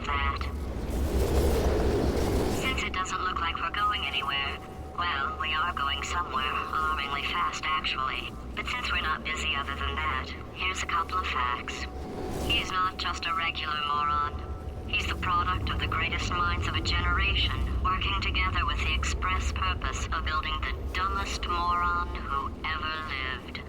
of that. Since it doesn't look like we're going anywhere, well, we are going somewhere, alarmingly fast actually. But since we're not busy other than that, here's a couple of facts. He's not just a regular moron. He's the product of the greatest minds of a generation, working together with the express purpose of building the dumbest moron who ever lived.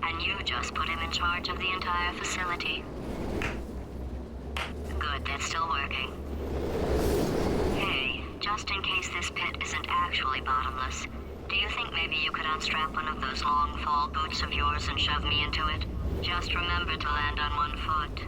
And you just put him in charge of the entire facility. Good, that's still working. Hey, just in case this pit isn't actually bottomless, do you think maybe you could unstrap one of those long fall boots of yours and shove me into it? Just remember to land on one foot.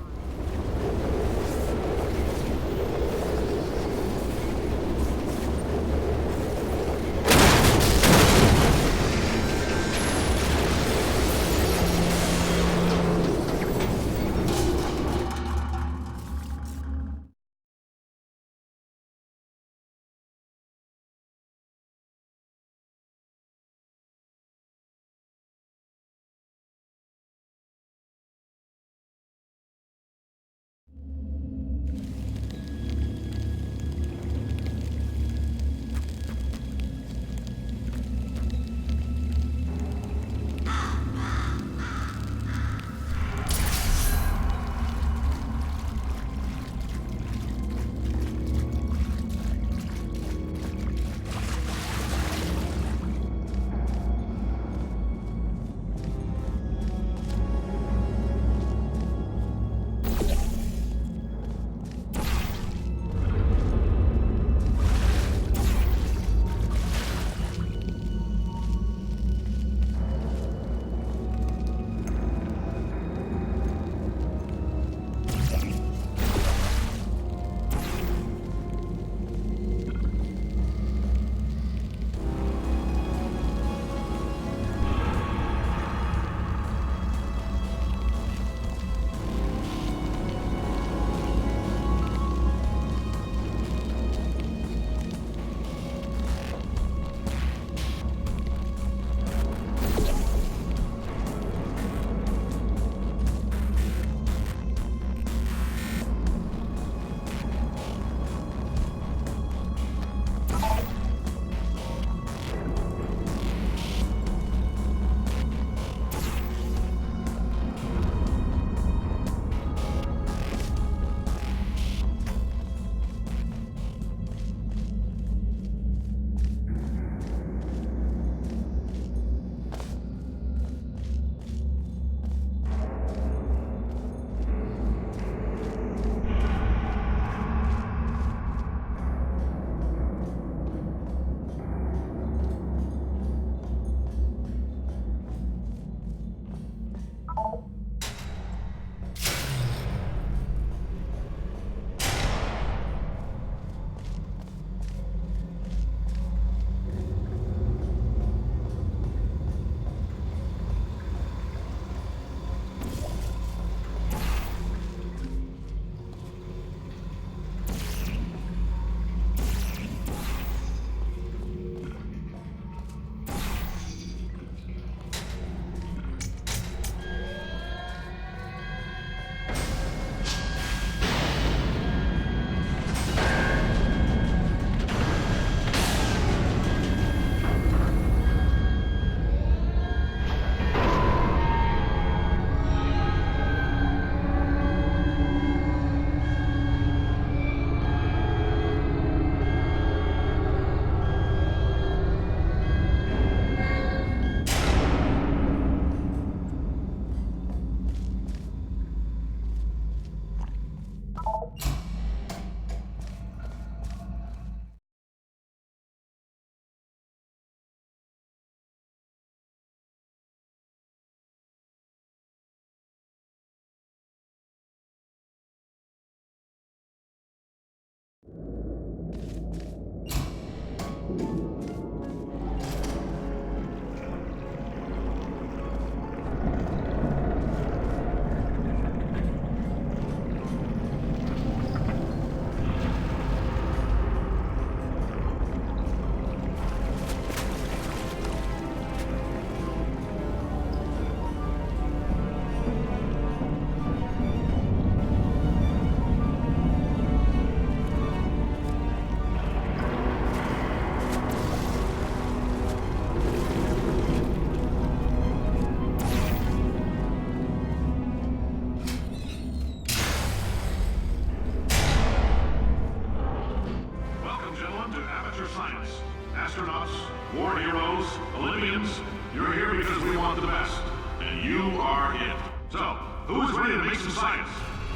astronauts, war heroes, Olympians, you're here because we want the best. And you are it. So, who is ready to make some science?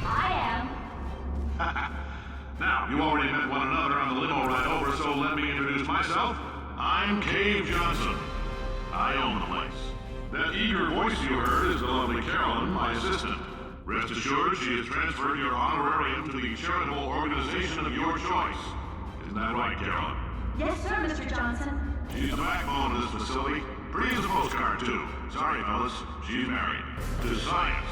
I am. Now, you already met one another on the limo ride over, so let me introduce myself. I'm Cave Johnson. I own the place. That eager voice you heard is the lovely Carolyn, my assistant. Rest assured, she has transferred your honorarium to the charitable organization of your choice. Isn't that right, Carolyn? Yes, sir, Mr. Johnson. She's the backbone of this facility. Pretty as a postcard, too. Sorry, fellas. She's married. To science.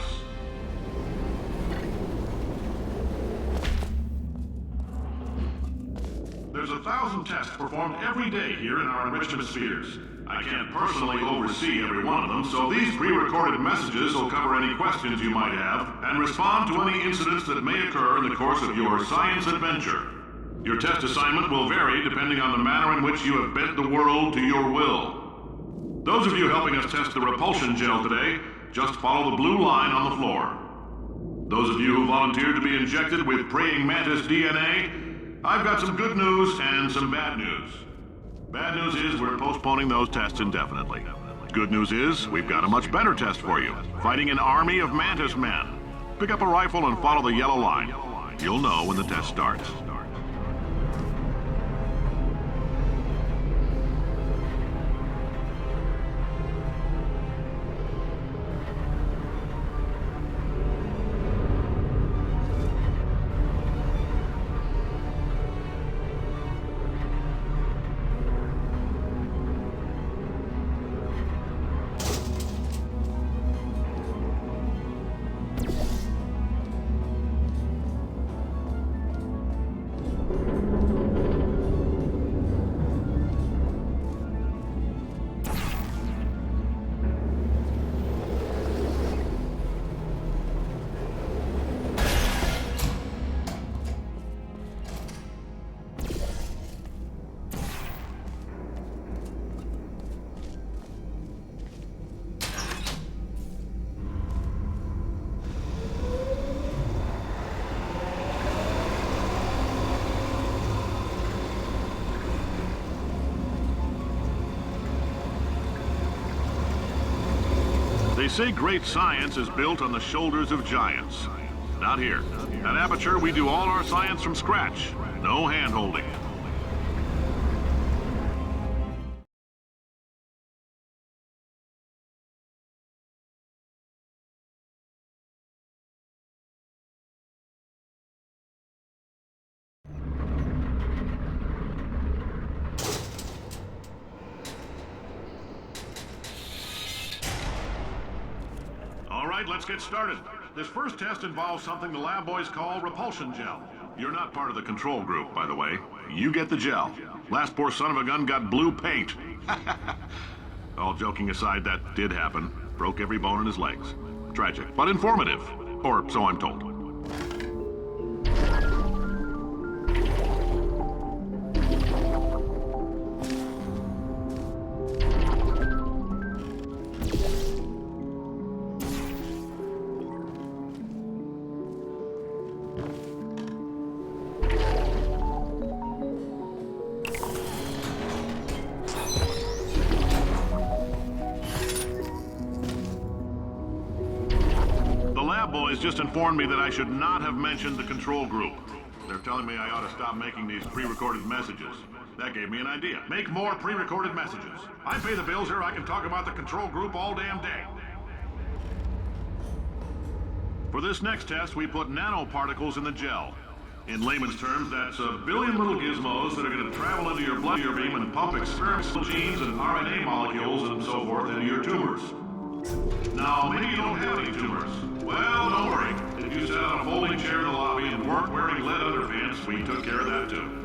There's 1,000 tests performed every day here in our enrichment spheres. I can't personally oversee every one of them, so these pre-recorded messages will cover any questions you might have and respond to any incidents that may occur in the course of your science adventure. Your test assignment will vary depending on the manner in which you have bent the world to your will. Those of you helping us test the repulsion gel today, just follow the blue line on the floor. Those of you who volunteered to be injected with praying mantis DNA, I've got some good news and some bad news. Bad news is we're postponing those tests indefinitely. Good news is we've got a much better test for you. Fighting an army of mantis men. Pick up a rifle and follow the yellow line. You'll know when the test starts. They say great science is built on the shoulders of giants. Not here. At Aperture, we do all our science from scratch. No hand-holding. All right, let's get started. This first test involves something the lab boys call repulsion gel. You're not part of the control group, by the way. You get the gel. Last poor son of a gun got blue paint. All joking aside, that did happen. Broke every bone in his legs. Tragic, but informative. Or so I'm told. Boys just informed me that I should not have mentioned the control group. They're telling me I ought to stop making these pre-recorded messages. That gave me an idea. Make more pre-recorded messages. I pay the bills here, I can talk about the control group all damn day. For this next test, we put nanoparticles in the gel. In layman's terms, that's a billion little gizmos that are going to travel into your blood beam and pump experimental genes and RNA molecules and so forth into your tumors. Now, maybe you don't have any tumors. Well, don't worry. If you sat on a folding chair in the lobby and weren't wearing lead underpants, we took care of that too.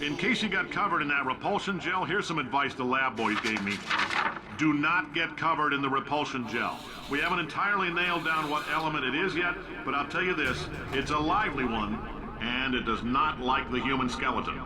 In case you got covered in that repulsion gel, here's some advice the lab boys gave me. Do not get covered in the repulsion gel. We haven't entirely nailed down what element it is yet, but I'll tell you this, it's a lively one, and it does not like the human skeleton.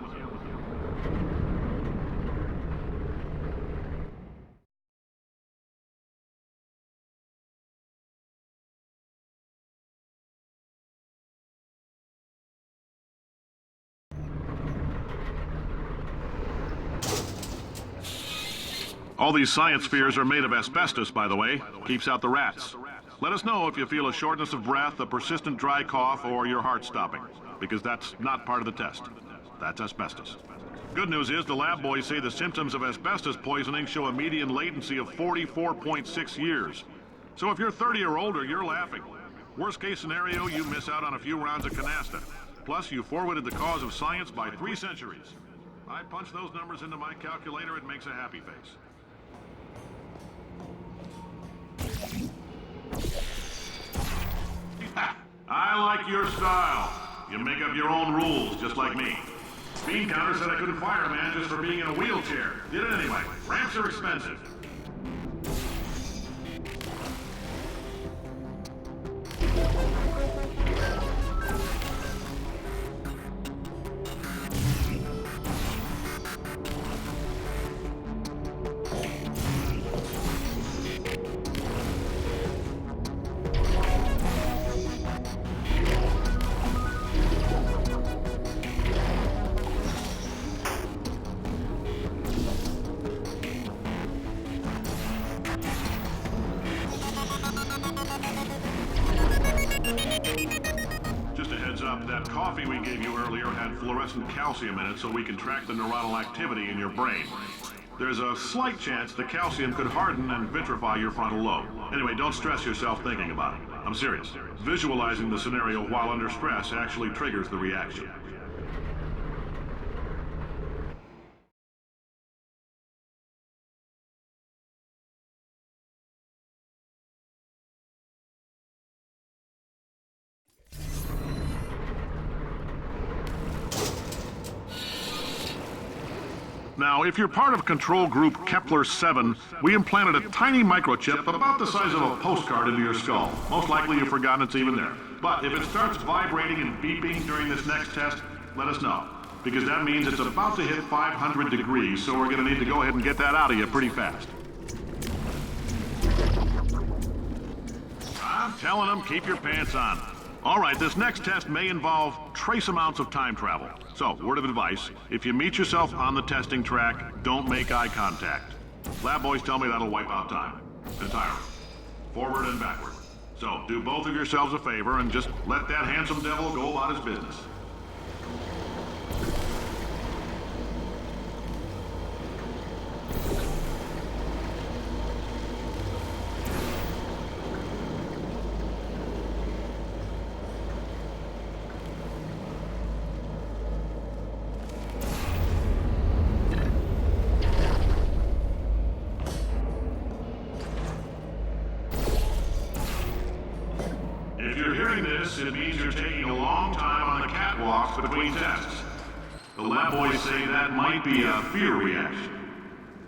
All these science spheres are made of asbestos, by the way. Keeps out the rats. Let us know if you feel a shortness of breath, a persistent dry cough, or your heart stopping, because that's not part of the test. That's asbestos. Good news is the lab boys say the symptoms of asbestos poisoning show a median latency of 44.6 years. So if you're 30 or older, you're laughing. Worst case scenario, you miss out on a few rounds of canasta. Plus, you forwarded the cause of science by 3 centuries. I punch those numbers into my calculator, it makes a happy face. I like your style. You make up your own rules, just like me. Bean Counter said I couldn't fire a man just for being in a wheelchair. Did it anyway. Ramps are expensive. Just a heads up, that coffee we gave you earlier had fluorescent calcium in it so we can track the neuronal activity in your brain. There's a slight chance the calcium could harden and vitrify your frontal lobe. Anyway, don't stress yourself thinking about it. I'm serious. Visualizing the scenario while under stress actually triggers the reaction. Now, if you're part of control group Kepler-7, we implanted a tiny microchip about the size of a postcard into your skull. Most likely you've forgotten it's even there. But if it starts vibrating and beeping during this next test, let us know. Because that means it's about to hit 500 degrees, so we're going to need to go ahead and get that out of you pretty fast. I'm telling them, keep your pants on. All right, this next test may involve trace amounts of time travel. So, word of advice, if you meet yourself on the testing track, don't make eye contact. Lab boys tell me that'll wipe out time. Entirely. Forward and backward. So, do both of yourselves a favor and just let that handsome devil go about his business. It means you're taking a long time on the catwalks between tests. The lab boys say that might be a fear reaction.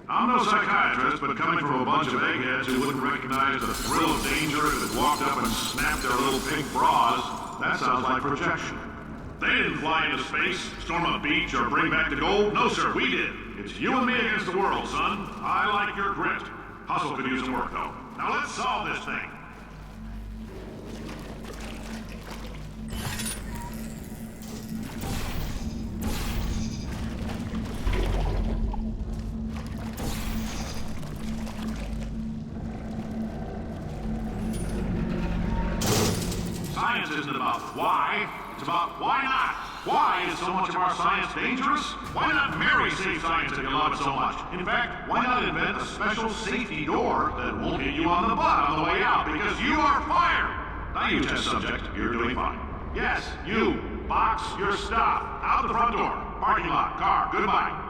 I'm no psychiatrist, but coming from a bunch of eggheads who wouldn't recognize the thrill of danger if it walked up and snapped their little pink bras, that sounds like projection. They didn't fly into space, storm a beach, or bring back the gold. No, sir, we did. It's you and me against the world, son. I like your grit. Hustle could use some work, though. Now let's solve this thing. Science isn't about why, it's about why not. Why is so much of our science dangerous? Why not marry safe science if you love it so much? In fact, why not invent a special safety door that won't hit you on the butt on the way out because you are fired? Now you test subject, you're doing fine. Yes, you, box your stuff, out the front door, parking lot, car, goodbye.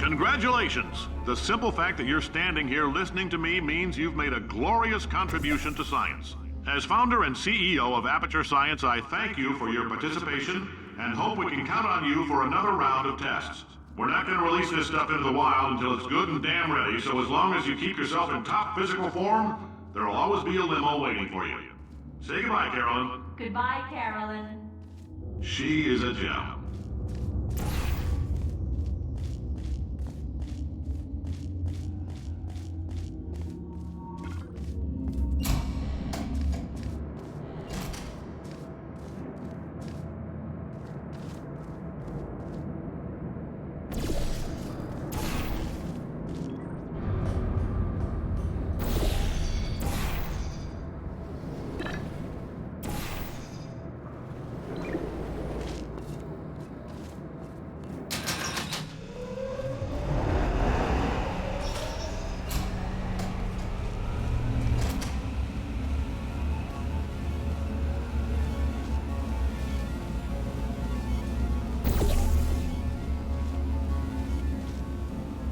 Congratulations! The simple fact that you're standing here listening to me means you've made a glorious contribution to science. As founder and CEO of Aperture Science, I thank you for your participation and hope we can count on you for another round of tests. We're not going to release this stuff into the wild until it's good and damn ready, so as long as you keep yourself in top physical form, there'll always be a limo waiting for you. Say goodbye, Carolyn. Goodbye, Carolyn. She is a gem.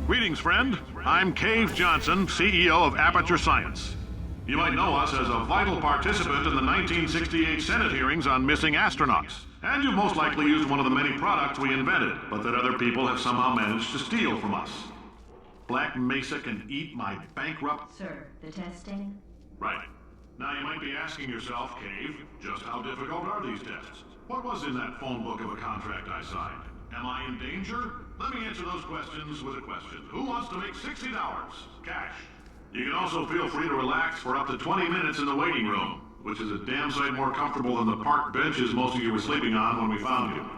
Greetings, friend. I'm Cave Johnson, CEO of Aperture Science. You might know us as a vital participant in the 1968 Senate hearings on missing astronauts. And you've most likely used one of the many products we invented, but that other people have somehow managed to steal from us. Black Mesa can eat my bankrupt... Sir, the testing? Right. Now you might be asking yourself, Cave, just how difficult are these tests? What was in that phone book of a contract I signed? Am I in danger? Let me answer those questions with a question. Who wants to make $60? Cash. You can also feel free to relax for up to 20 minutes in the waiting room, which is a damn sight more comfortable than the park benches most of you were sleeping on when we found you.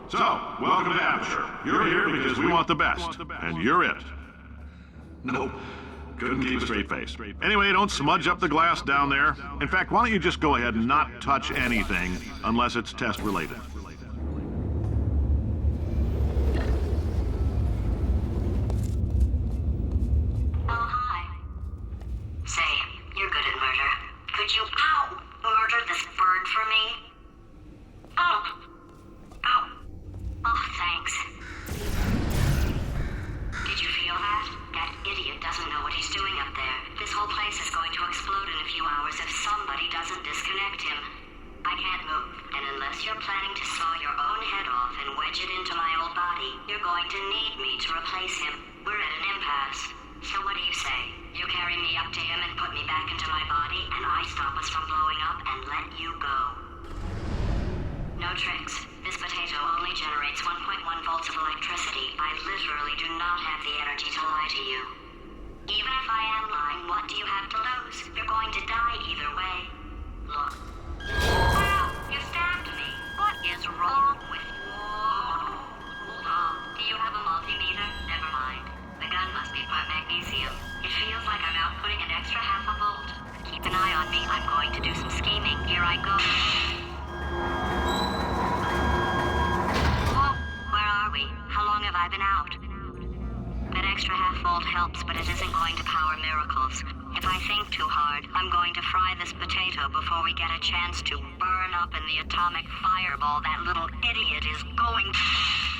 So, welcome to Aperture. You're here because we want the best, and you're it. Nope. Couldn't keep a straight face. Anyway, don't smudge up the glass down there. In fact, why don't you just go ahead and not touch anything unless it's test related. Could you, murder this bird for me? Oh, thanks. Did you feel that? That idiot doesn't know what he's doing up there. This whole place is going to explode in a few hours if somebody doesn't disconnect him. I can't move, and unless you're planning to saw your own head off and wedge it into my old body, you're going to need me to replace him. We're at an impasse. So what do you say? You carry me up to him and put me back into my body, and I stop us from blowing up and let you go. No tricks. This potato only generates 1.1 volts of electricity. I literally do not have the energy to lie to you. Even if I am lying, what do you have to lose? You're going to die either way. Look. Wow! You stabbed me! What is wrong with you? Hold on. Do you have a multimeter? Never mind. The gun must be part magnesium. It feels like I'm outputting an extra half a volt. Keep an eye on me. I'm going to do some scheming. Here I go. Whoa, where are we? How long have I been out? That extra half volt helps, but it isn't going to power miracles. If I think too hard, I'm going to fry this potato before we get a chance to burn up in the atomic fireball that little idiot is going to...